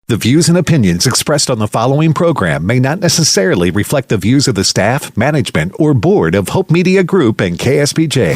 The views and opinions expressed on the following program may not necessarily reflect the views of the staff, management, or board of Hope Media Group and KSBJ.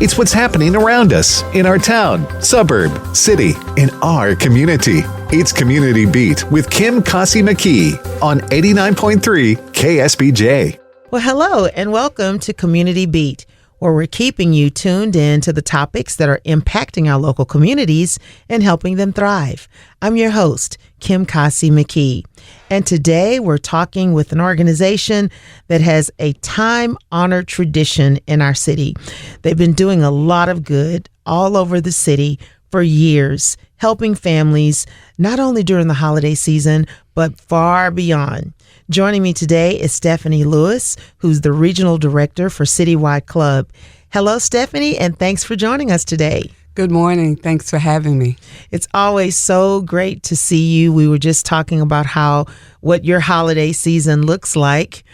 It's what's happening around us, in our town, suburb, city, in our community. It's Community Beat with Kim Kasi McKee on 89.3 KSBJ. Well, hello and welcome to Community Beat, where we're keeping you tuned in to the topics that are impacting our local communities and helping them thrive. I'm your host, Kim Kasi McKee, and today we're talking with an organization that has a time-honored tradition in our city. They've been doing a lot of good all over the city for years, helping families not only during the holiday season, but far beyond. Joining me today is Stephanie Lewis, who's the Regional Director for Citywide Club. Hello, Stephanie, and thanks for joining us today. Good morning. Thanks for having me. It's always so great to see you. We were just talking about what your holiday season looks like.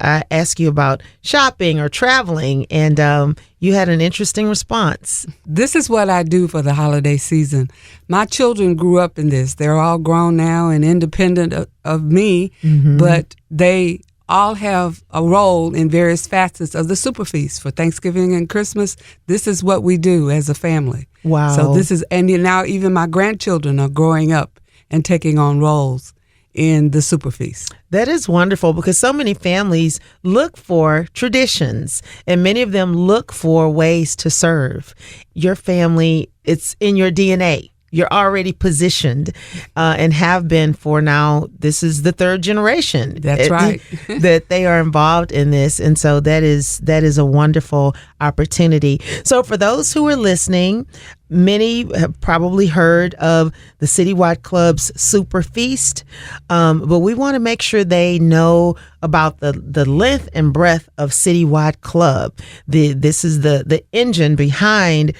I asked you about shopping or traveling, and you had an interesting response. This is what I do for the holiday season. My children grew up in this. They're all grown now and independent of me, but they all have a role in various facets of the super feast. For Thanksgiving and Christmas, this is what we do as a family. Wow. So and now even my grandchildren are growing up and taking on roles in the super feast. That is wonderful because so many families look for traditions and many of them look for ways to serve. Your family, it's in your DNA. You're already positioned and have been for now. This is the third generation. That's right. that they are involved in this. And so that is a wonderful opportunity. So for those who are listening, many have probably heard of the Citywide Club's Super Feast, but we want to make sure they know about the length and breadth of Citywide Club. This is the engine behind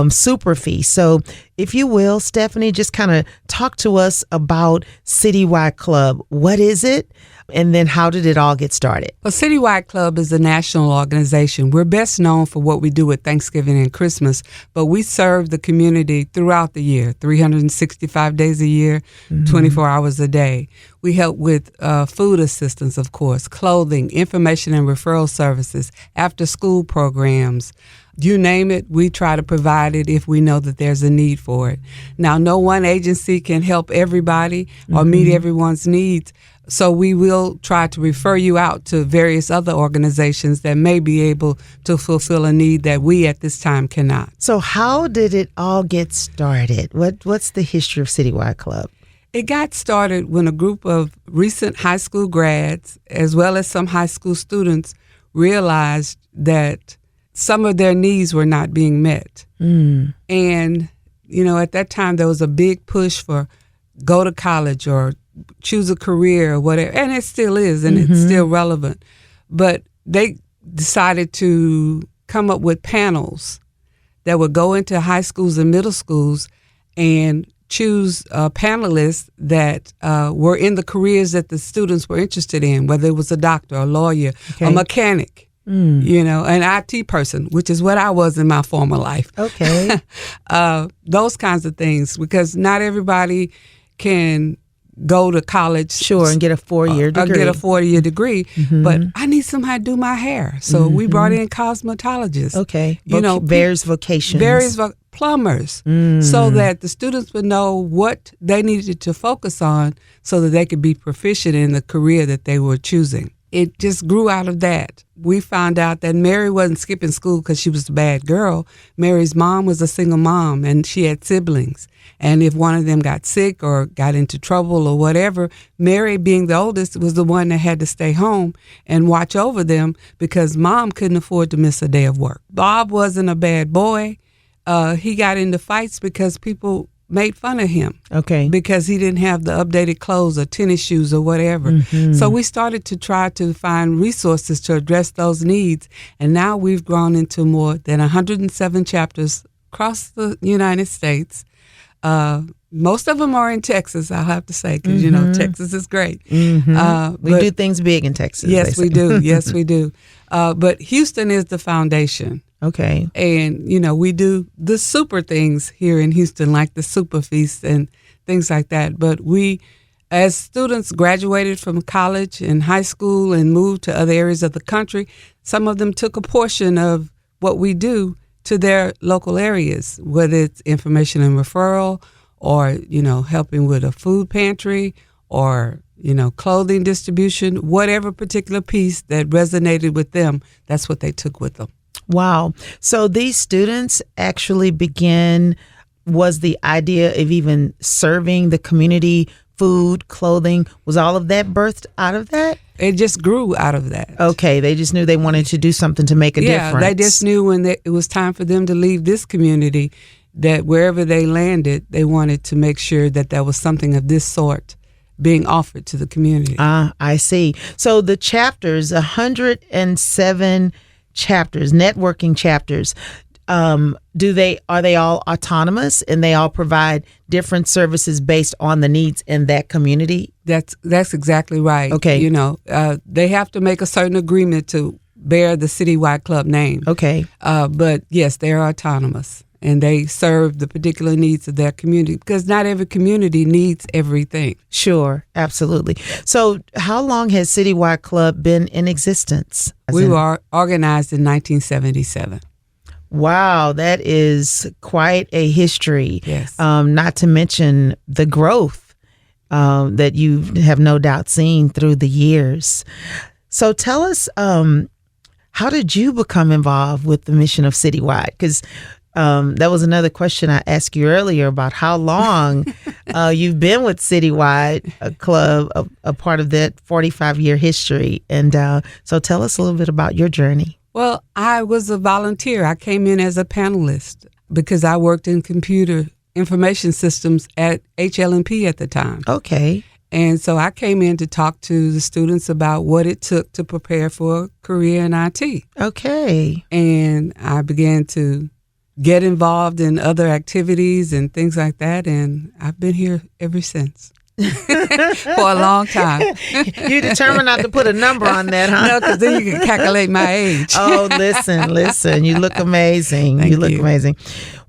Super Feast. So if you will, Stephanie, just kind of talk to us about Citywide Club. What is it? And then how did it all get started? Well, Citywide Club is a national organization. We're best known for what we do with Thanksgiving and Christmas, but we serve the community throughout the year, 365 days a year, 24 hours a day. We help with food assistance, of course, clothing, information and referral services, after-school programs. You name it, we try to provide it if we know that there's a need for it. Now, no one agency can help everybody or meet everyone's needs, so we will try to refer you out to various other organizations that may be able to fulfill a need that we at this time cannot. So how did it all get started? What's the history of Citywide Club? It got started when a group of recent high school grads, as well as some high school students, realized that some of their needs were not being met. And, at that time, there was a big push for go to college or choose a career or whatever. And it still is, and it's still relevant. But they decided to come up with panels that would go into high schools and middle schools and choose panelists that were in the careers that the students were interested in, whether it was a doctor, a lawyer, a mechanic. An IT person, which is what I was in my former life. Okay. Those kinds of things, because not everybody can go to college. Sure, and get a 4-year degree. Or get a 4-year degree. But I need somebody to do my hair. So we brought in cosmetologists. Okay. Various vocations. Plumbers, so that the students would know what they needed to focus on so that they could be proficient in the career that they were choosing. It just grew out of that. We found out that Mary wasn't skipping school because she was a bad girl. Mary's mom was a single mom, and she had siblings. And if one of them got sick or got into trouble or whatever, Mary, being the oldest, was the one that had to stay home and watch over them because mom couldn't afford to miss a day of work. Bob wasn't a bad boy. He got into fights because people made fun of him. Okay. Because he didn't have the updated clothes or tennis shoes or whatever. So we started to try to find resources to address those needs. And now we've grown into more than 107 chapters across the United States. Most of them are in Texas, I'll have to say, because, Texas is great. We do things big in Texas. Yes, we do. Yes, we do. But Houston is the foundation. Okay. And, we do the super things here in Houston, like the Super Feast and things like that. But we, as students graduated from college and high school and moved to other areas of the country, some of them took a portion of what we do to their local areas, whether it's information and referral or, helping with a food pantry or, clothing distribution, whatever particular piece that resonated with them, that's what they took with them. Wow. So these students actually was the idea of even serving the community food, clothing, was all of that birthed out of that? It just grew out of that. Okay. They just knew they wanted to do something to make a difference. Yeah, they just knew when it was time for them to leave this community that wherever they landed, they wanted to make sure that there was something of this sort being offered to the community. I see. So the chapters, 107 chapters, networking chapters, are they all autonomous and they all provide different services based on the needs in that community? That's exactly right. Okay. They have to make a certain agreement to bear the Citywide Club name. Okay. But yes, they're autonomous and they serve the particular needs of their community because not every community needs everything. Sure, absolutely. So how long has Citywide Club been in existence? We were organized in 1977. Wow, that is quite a history. Yes. Not to mention the growth that you have no doubt seen through the years. So tell us, how did you become involved with the mission of Citywide? Because that was another question I asked you earlier about how long you've been with Citywide Club, a part of that 45-year history. And so tell us a little bit about your journey. Well, I was a volunteer. I came in as a panelist because I worked in computer information systems at HLMP at the time. Okay. And so I came in to talk to the students about what it took to prepare for a career in IT. Okay. And I began to get involved in other activities and things like that. And I've been here ever since. For a long time. You determined not to put a number on that, huh? No, because then you can calculate my age. Oh, listen. You look amazing. Thank you look you. amazing.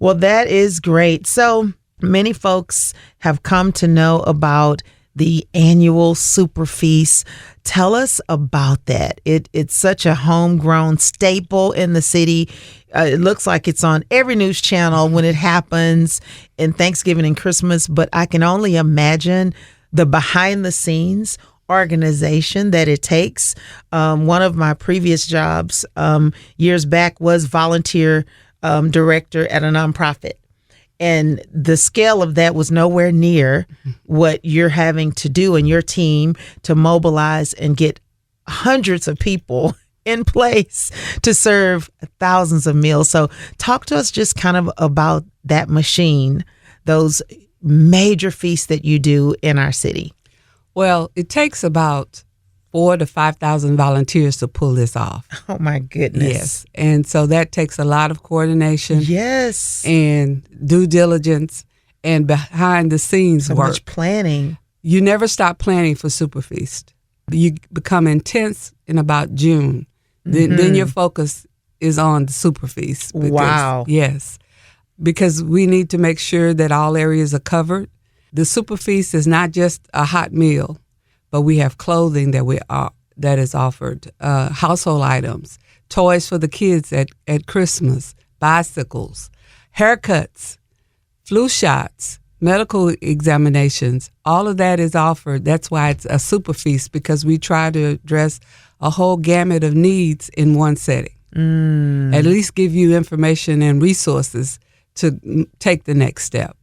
Well, that is great. So many folks have come to know about the annual Super Feast. Tell us about that. It's such a homegrown staple in the city. It looks like it's on every news channel when it happens in Thanksgiving and Christmas, but I can only imagine the behind the scenes organization that it takes. One of my previous jobs years back was volunteer director at a nonprofit. And the scale of that was nowhere near what you're having to do in your team to mobilize and get hundreds of people in place to serve thousands of meals. So talk to us just kind of about that machine, those major feasts that you do in our city. Well, it takes about 4,000 to 5,000 volunteers to pull this off. Oh, my goodness. Yes. And so that takes a lot of coordination. Yes. And due diligence and behind the scenes So work. much planning. You never stop planning for Super Feast. You become intense in about June. Then your focus is on the Super Feast. Wow. Yes. Because we need to make sure that all areas are covered. The Super Feast is not just a hot meal, but we have clothing that is offered, household items, toys for the kids at Christmas, bicycles, haircuts, flu shots, medical examinations. All of that is offered. That's why it's a Super Feast, because we try to address a whole gamut of needs in one setting. At least give you information and resources to take the next step.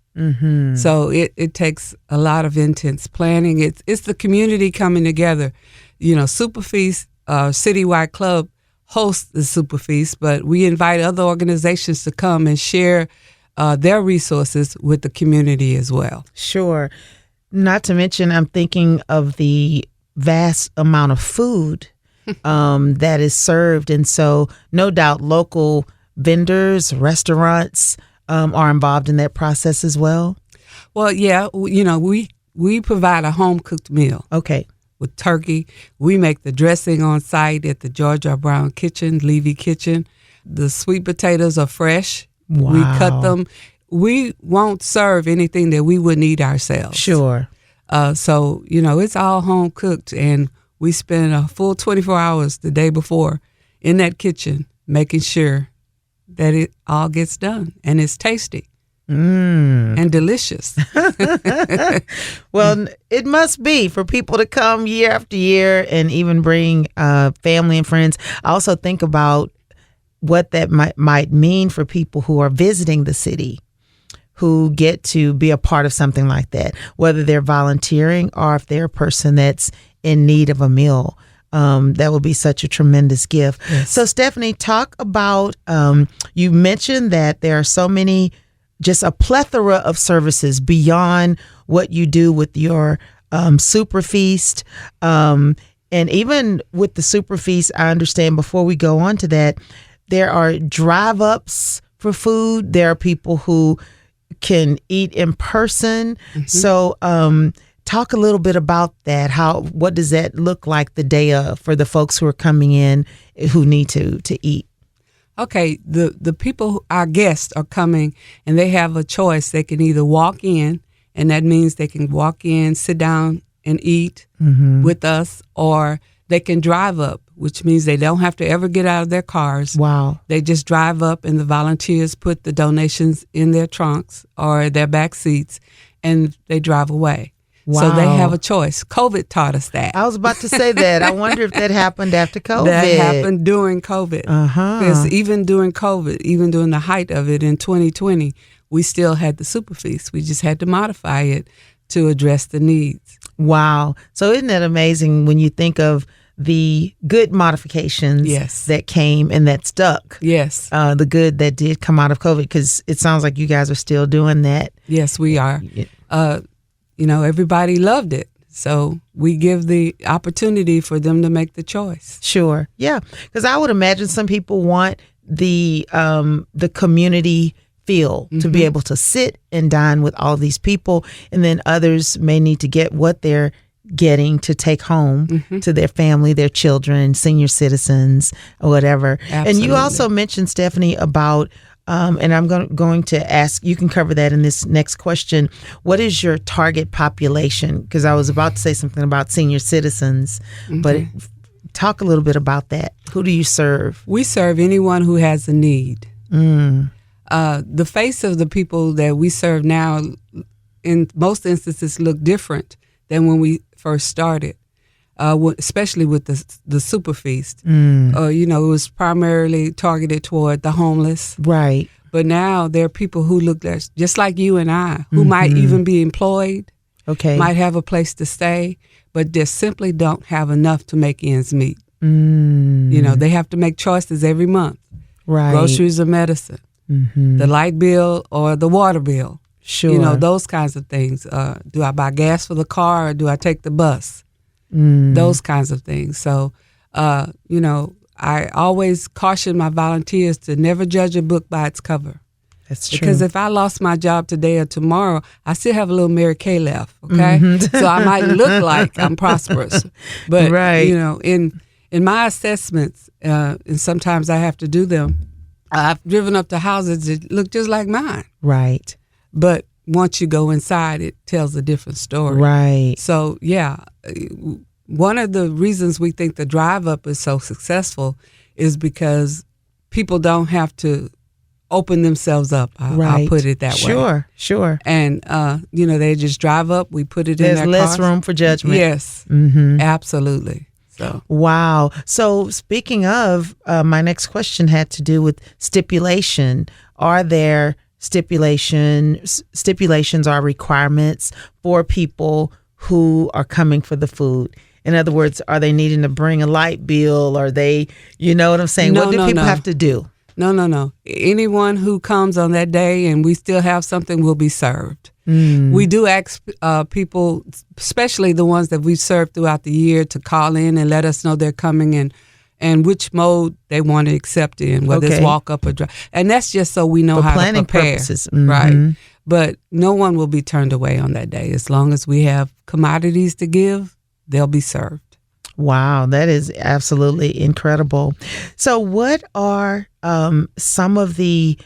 So it takes a lot of intense planning. It's the community coming together. Super Feast, Citywide Club hosts the Super Feast, but we invite other organizations to come and share their resources with the community as well. Sure. Not to mention, I'm thinking of the vast amount of food that is served. And so no doubt local vendors, restaurants are involved in that process as well. Well, yeah, we provide a home-cooked meal. Okay. With turkey. We make the dressing on site at the George R. Brown Kitchen, Levy Kitchen. The sweet potatoes are fresh. Wow. We cut them we won't serve anything that we wouldn't eat ourselves. Sure. So, it's all home cooked, and we spend a full 24 hours the day before in that kitchen making sure that it all gets done and it's tasty and delicious. Well, it must be for people to come year after year and even bring family and friends. I also think about what that might mean for people who are visiting the city, who get to be a part of something like that, whether they're volunteering or if they're a person that's in need of a meal. That would be such a tremendous gift. Yes. So, Stephanie, talk about, you mentioned that there are so many, just a plethora of services beyond what you do with your Super Feast. And even with the Super Feast, I understand before we go on to that, there are drive-ups for food. There are people who can eat in person. Mm-hmm. So talk a little bit about that. What does that look like the day of for the folks who are coming in who need to eat? Okay, the people, our guests, are coming and they have a choice. They can either walk in, and that means they can walk in, sit down and eat with us, or they can drive up, which means they don't have to ever get out of their cars. Wow. They just drive up and the volunteers put the donations in their trunks or their back seats and they drive away. Wow. So they have a choice. COVID taught us that. I was about to say that. I wonder if that happened after COVID. That happened during COVID. Because even during COVID, even during the height of it in 2020, we still had the Super Feast. We just had to modify it to address the needs. Wow. So isn't that amazing when you think of the good modifications that came and that stuck? Yes. The good that did come out of COVID, because it sounds like you guys are still doing that. Yes, we are. Everybody loved it. So we give the opportunity for them to make the choice. Sure. Yeah. Because I would imagine some people want the community feel to be able to sit and dine with all these people. And then others may need to get what they're getting to take home to their family, their children, senior citizens, or whatever. Absolutely. And you also mentioned, Stephanie, about and I'm going to ask, you can cover that in this next question. What is your target population? Because I was about to say something about senior citizens, but talk a little bit about that. Who do you serve? We serve anyone who has a need. The face of the people that we serve now, in most instances, look different than when we first started, especially with the Super Feast. It was primarily targeted toward the homeless. Right. But now there are people who look just like you and I, who might even be employed, might have a place to stay, but they simply don't have enough to make ends meet. They have to make choices every month. Right. Groceries or medicine, the light bill or the water bill. Sure. Those kinds of things. Do I buy gas for the car or do I take the bus? Those kinds of things. So, I always caution my volunteers to never judge a book by its cover. That's true. Because if I lost my job today or tomorrow, I still have a little Mary Kay left, okay? So I might look like I'm prosperous. But, in my assessments, and sometimes I have to do them, I've driven up to houses that look just like mine. Right. But once you go inside, it tells a different story. Right. So, one of the reasons we think the drive-up is so successful is because people don't have to open themselves up. I'll put it that way. Sure. And, they just drive up. We put it in their cars. There's less room for judgment. Yes, absolutely. So. Wow. So speaking of, my next question had to do with stipulation. Are there stipulations are requirements for people who are coming for the food? In other words, are they needing to bring a light bill? Are they, you know what I'm saying? What do people have to do? No. Anyone who comes on that day and we still have something will be served. We do ask people, especially the ones that we've served throughout the year, to call in and let us know they're coming and which mode they want to accept in, whether it's walk up or drive. And that's just so we know how to prepare. Purposes. Right. But no one will be turned away on that day. As long as we have commodities to give, they'll be served. Wow, that is absolutely incredible. So what are some of the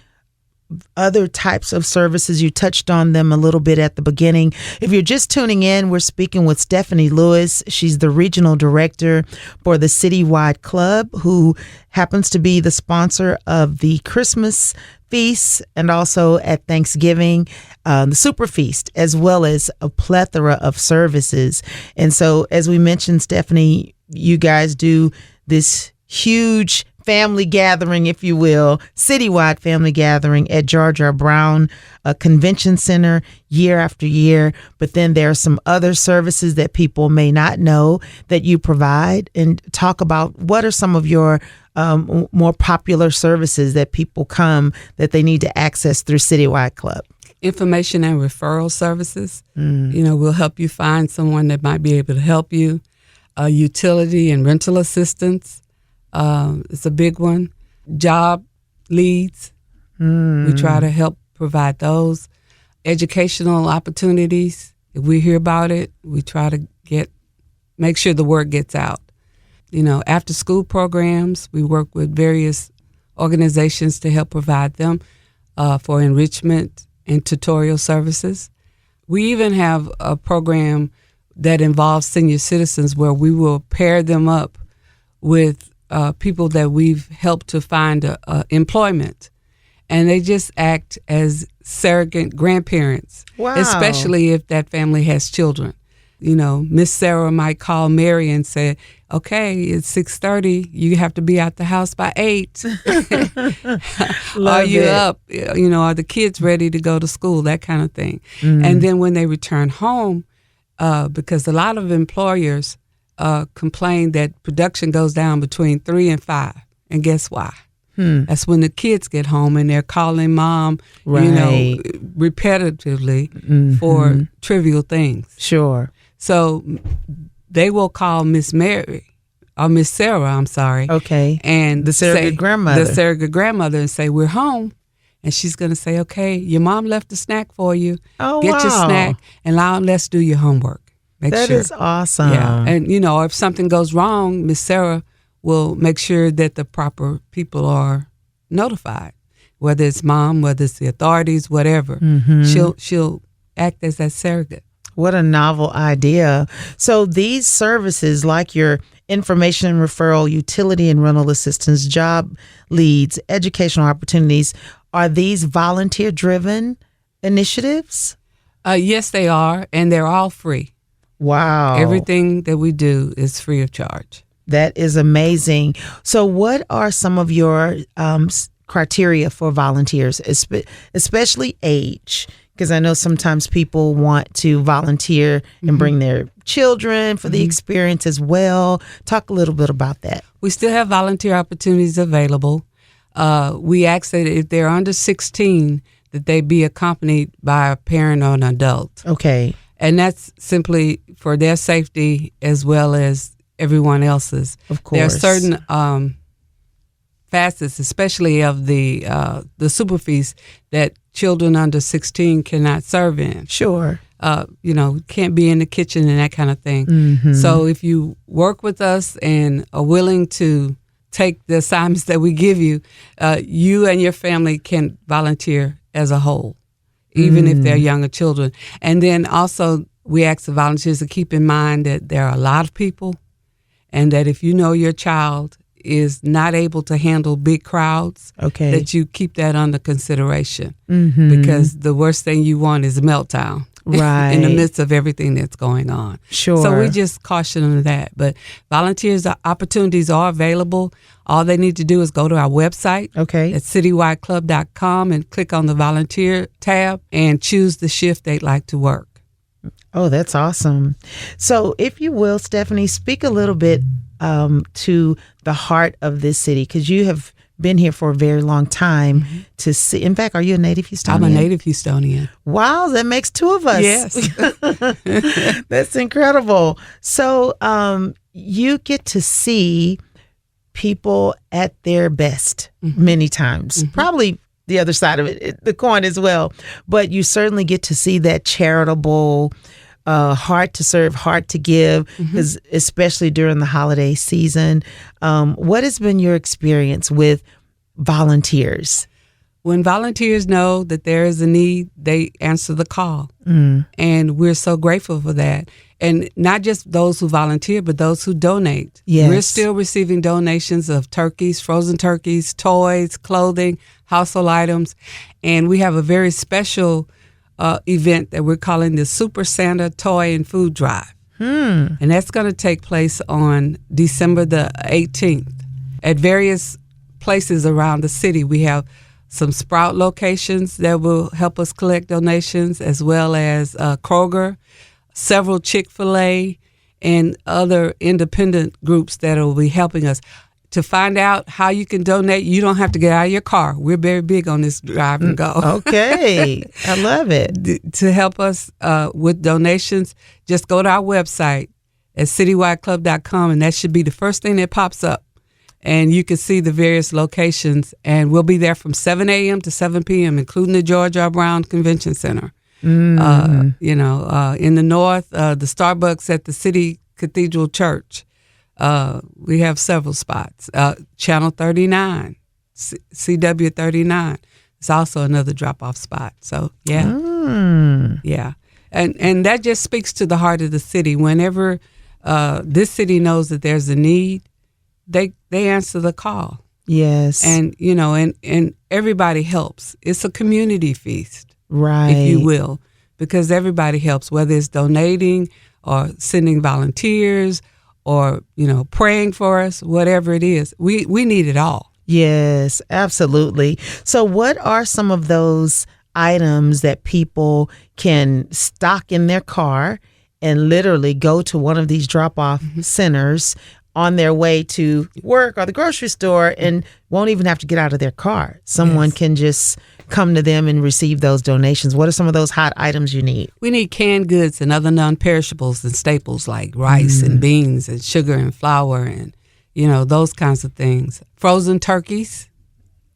other types of services. You touched on them a little bit at the beginning. If you're just tuning in, we're speaking with Stephanie Lewis. She's the regional director for the Citywide Club, who happens to be the sponsor of the Christmas feast and also at Thanksgiving, the Super Feast, as well as a plethora of services. And so, as we mentioned, Stephanie, you guys do this huge family gathering, if you will, citywide family gathering at George R. Brown Convention Center year after year. But then there are some other services that people may not know that you provide. And talk about what are some of your more popular services that people come that they need to access through Citywide Club. Information and referral services. We'll help you find someone that might be able to help you. Utility and rental assistance. It's a big one. Job leads. We try to help provide those. Educational opportunities. If we hear about it, we try to make sure the word gets out. After school programs, we work with various organizations to help provide them for enrichment and tutorial services. We even have a program that involves senior citizens where we will pair them up with people that we've helped to find employment. And they just act as surrogate grandparents, especially if that family has children. Miss Sarah might call Mary and say, okay, it's 6:30. You have to be out the house by 8. Are you up? Are the kids ready to go to school? That kind of thing. And then when they return home, because a lot of employers complain that production goes down between 3 and 5. And guess why? That's when the kids get home and they're calling mom, repetitively for trivial things. Sure. So they will call Miss Mary or Miss Sarah, I'm sorry. Okay. And the surrogate grandmother. And say, we're home. And she's going to say, okay, your mom left a snack for you. Oh, Get your snack and now let's do your homework. Make sure. That is awesome. Yeah. And, if something goes wrong, Miss Sarah will make sure that the proper people are notified, whether it's mom, whether it's the authorities, whatever. She'll act as that surrogate. What a novel idea. So these services like your information referral, utility and rental assistance, job leads, educational opportunities, are these volunteer-driven initiatives? Yes, they are, and they're all free. Wow. Everything that we do is free of charge. That is amazing. So what are some of your criteria for volunteers, especially age? Because I know sometimes people want to volunteer and bring their children for the experience as well. Talk a little bit about that. We still have volunteer opportunities available. We ask that if they're under 16, that they be accompanied by a parent or an adult. Okay. And that's simply for their safety as well as everyone else's. Of course. There are certain facets, especially of the Super Feast, that children under 16 cannot serve in. Sure. Can't be in the kitchen and that kind of thing. So if you work with us and are willing to take the assignments that we give you, you and your family can volunteer as a whole, even if they're younger children. And then also we ask the volunteers to keep in mind that there are a lot of people, and that if you know your child is not able to handle big crowds, that you keep that under consideration, because the worst thing you want is a meltdown in the midst of everything that's going on. Sure. So we just caution them that. But volunteers opportunities are available. All they need to do is go to our website at citywideclub.com and click on the volunteer tab and choose the shift they'd like to work. Oh, that's awesome. So if you will, Stephanie, speak a little bit to the heart of this city, because you have been here for a very long time to see. In fact, are you a native Houstonian? I'm a native Houstonian. Wow, that makes two of us. Yes. That's incredible. So you get to see people at their best many times, probably the other side of the coin as well. But you certainly get to see that charitable heart to serve, heart to give, because especially during the holiday season. What has been your experience with volunteers? when volunteers know that there is a need, they answer the call. And we're so grateful for that. And not just those who volunteer, but those who donate. Yes. We're still receiving donations of turkeys, frozen turkeys, toys, clothing, household items. And we have a very special event that we're calling the Super Santa Toy and Food Drive. And that's going to take place on December the 18th at various places around the city. We have some Sprout locations that will help us collect donations, as well as Kroger, several Chick-fil-A, and other independent groups that will be helping us. To find out how you can donate, you don't have to get out of your car. We're very big on this drive and go. Okay. I love it. To help us with donations, just go to our website at citywideclub.com, and that should be the first thing that pops up. And you can see the various locations, and we'll be there from 7 a.m. to 7 p.m., including the George R. Brown Convention Center. In the north, the Starbucks at the City Cathedral Church. We have several spots. Channel 39, CW 39. It's also another drop-off spot. So, yeah. Yeah. And that just speaks to the heart of the city. Whenever this city knows that there's a need, they answer the call. Yes. And, and everybody helps. It's a community feast, right, if you will, because everybody helps, whether it's donating or sending volunteers or, praying for us, whatever it is. We need it all. Yes, absolutely. So what are some of those items that people can stock in their car and literally go to one of these drop-off centers on their way to work or the grocery store and won't even have to get out of their car? Someone can just come to them and receive those donations. What are some of those hot items you need? We need canned goods and other non-perishables and staples like rice and beans and sugar and flour and, those kinds of things. Frozen turkeys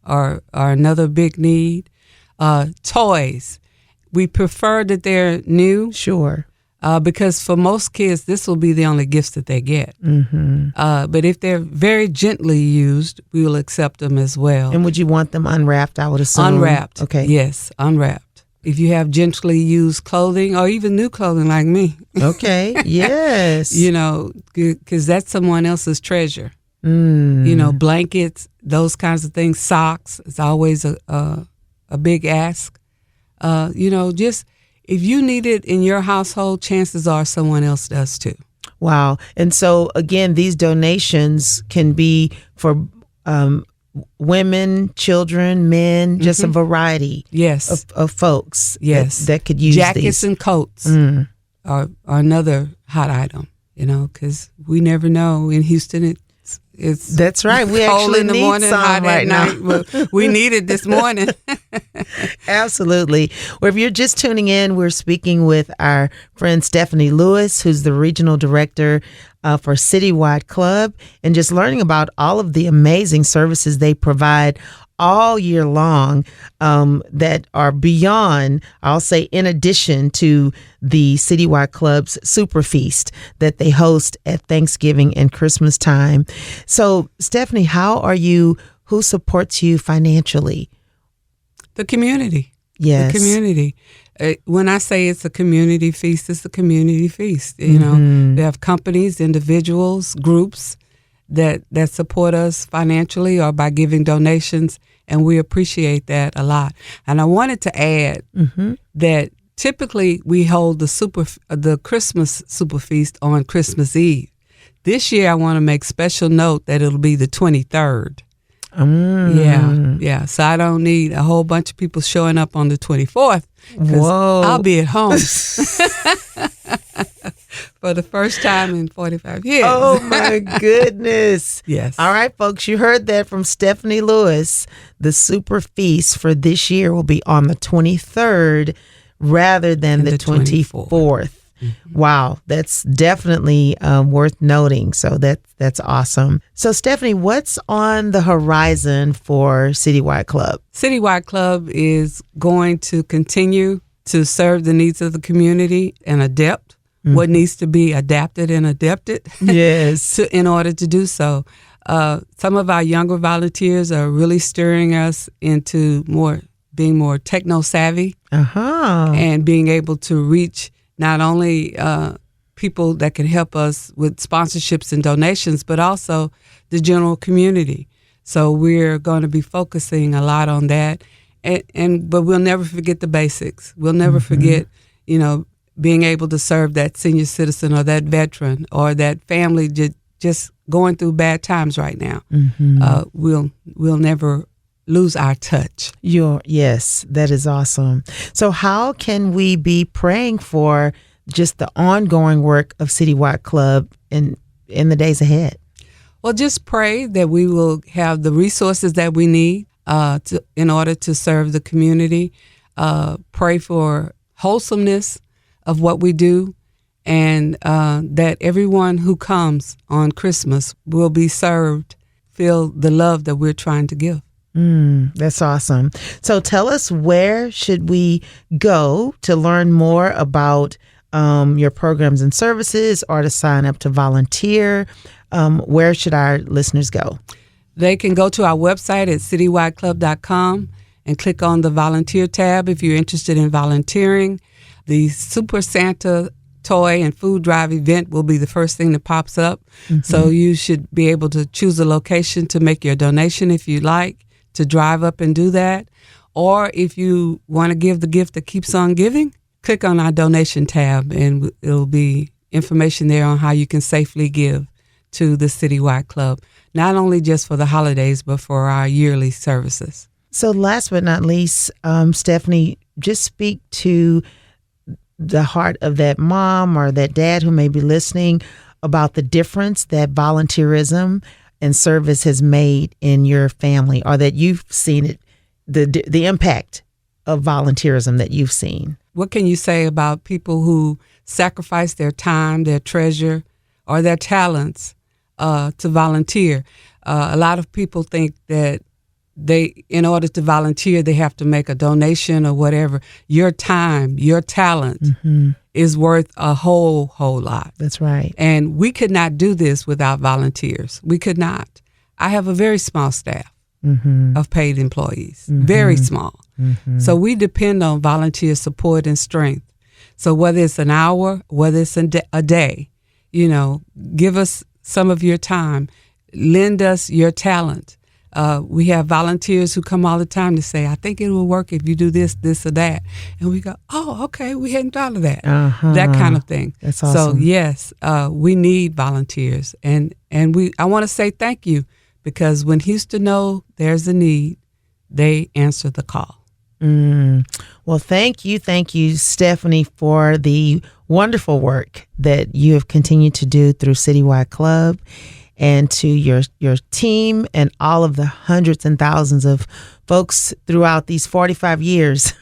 are another big need. Toys. We prefer that they're new. Sure. Because for most kids, this will be the only gifts that they get. But if they're very gently used, we will accept them as well. And would you want them unwrapped, I would assume? Unwrapped. Okay. Yes, unwrapped. If you have gently used clothing or even new clothing like me. Okay, yes. Because that's someone else's treasure. Blankets, those kinds of things, socks. It's always a big ask. Just... if you need it in your household, chances are someone else does too. Wow. And so, again, these donations can be for women, children, men, just a variety of folks that could use Jackets these. and coats are another hot item, because we never know. In Houston, it's that's right. We cold actually in the need morning, some hot right at now. night. Well, we need it this morning. Absolutely. Well, if you're just tuning in, we're speaking with our friend Stephanie Lewis, who's the regional director for Citywide Club, and just learning about all of the amazing services they provide all year long that are beyond, I'll say, in addition to the Citywide Club's Super Feast that they host at Thanksgiving and Christmas time. So, Stephanie, who supports you financially? The community. Yes. The community. When I say it's a community feast, it's a community feast. We have companies, individuals, groups that support us financially or by giving donations, and we appreciate that a lot. And I wanted to add that typically we hold the Christmas Super Feast on Christmas Eve. This year I want to make special note that it'll be the 23rd. Yeah. So I don't need a whole bunch of people showing up on the 24th. Whoa. I'll be at home for the first time in 45 years. Oh, my goodness. Yes. All right, folks, you heard that from Stephanie Lewis. The Super Feast for this year will be on the 23rd rather than the 24th. Wow, that's definitely worth noting. So that's awesome. So, Stephanie, what's on the horizon for Citywide Club? Citywide Club is going to continue to serve the needs of the community and adapt what needs to be adapted and adapted. Yes. In order to do so. Some of our younger volunteers are really stirring us into being more techno-savvy and being able to reach not only people that can help us with sponsorships and donations, but also the general community. So we're going to be focusing a lot on that. But we'll never forget the basics. We'll never forget, being able to serve that senior citizen or that veteran or that family just going through bad times right now. We'll never lose our touch. Yes, that is awesome. So how can we be praying for just the ongoing work of Citywide Club in the days ahead? Well, just pray that we will have the resources that we need in order to serve the community. Pray for wholesomeness of what we do, and that everyone who comes on Christmas will be served, feel the love that we're trying to give. That's awesome. So tell us, where should we go to learn more about your programs and services, or to sign up to volunteer? Where should our listeners go? They can go to our website at citywideclub.com and click on the volunteer tab if you're interested in volunteering. The Super Santa toy and food drive event will be the first thing that pops up. So you should be able to choose a location to make your donation if you like, to drive up and do that. Or if you want to give the gift that keeps on giving, click on our donation tab and it'll be information there on how you can safely give to the Citywide Club, not only just for the holidays, but for our yearly services. So last but not least, Stephanie, just speak to the heart of that mom or that dad who may be listening about the difference that volunteerism and service has made in your family, or that you've seen it, the impact of volunteerism that you've seen. What can you say about people who sacrifice their time, their treasure, or their talents to volunteer? A lot of people think that in order to volunteer, they have to make a donation or whatever. Your time, your talent is worth a whole lot. That's right. And we could not do this without volunteers. We could not. I have a very small staff of paid employees, very small. So we depend on volunteer support and strength. So whether it's an hour, whether it's a day, give us some of your time, lend us your talent. We have volunteers who come all the time to say, I think it will work if you do this, this, or that. And we go, oh, okay, we hadn't thought of that. That kind of thing. That's awesome. So, yes, we need volunteers. And I want to say thank you, because when Houston knows there's a need, they answer the call. Well, thank you, Stephanie, for the wonderful work that you have continued to do through Citywide Club, and to your team and all of the hundreds and thousands of folks throughout these 45 years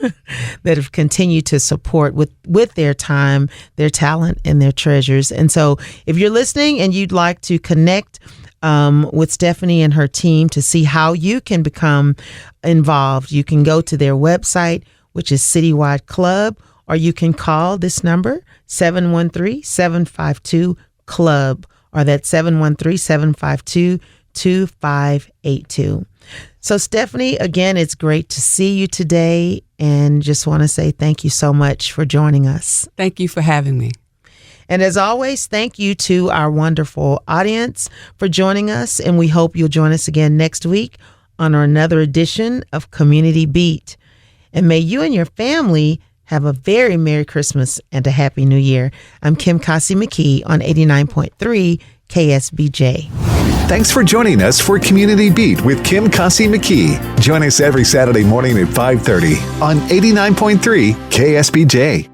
that have continued to support with their time, their talent, and their treasures. And so if you're listening and you'd like to connect with Stephanie and her team to see how you can become involved, you can go to their website, which is Citywide Club, or you can call this number, 713-752-CLUB. or that's 713-752-2582. So Stephanie, again, it's great to see you today, and just want to say thank you so much for joining us. Thank you for having me. And as always, thank you to our wonderful audience for joining us, and we hope you'll join us again next week on another edition of Community Beat. And may you and your family have a very Merry Christmas and a Happy New Year. I'm Kim Kasi McKee on 89.3 KSBJ. Thanks for joining us for Community Beat with Kim Kasi McKee. Join us every Saturday morning at 5:30 on 89.3 KSBJ.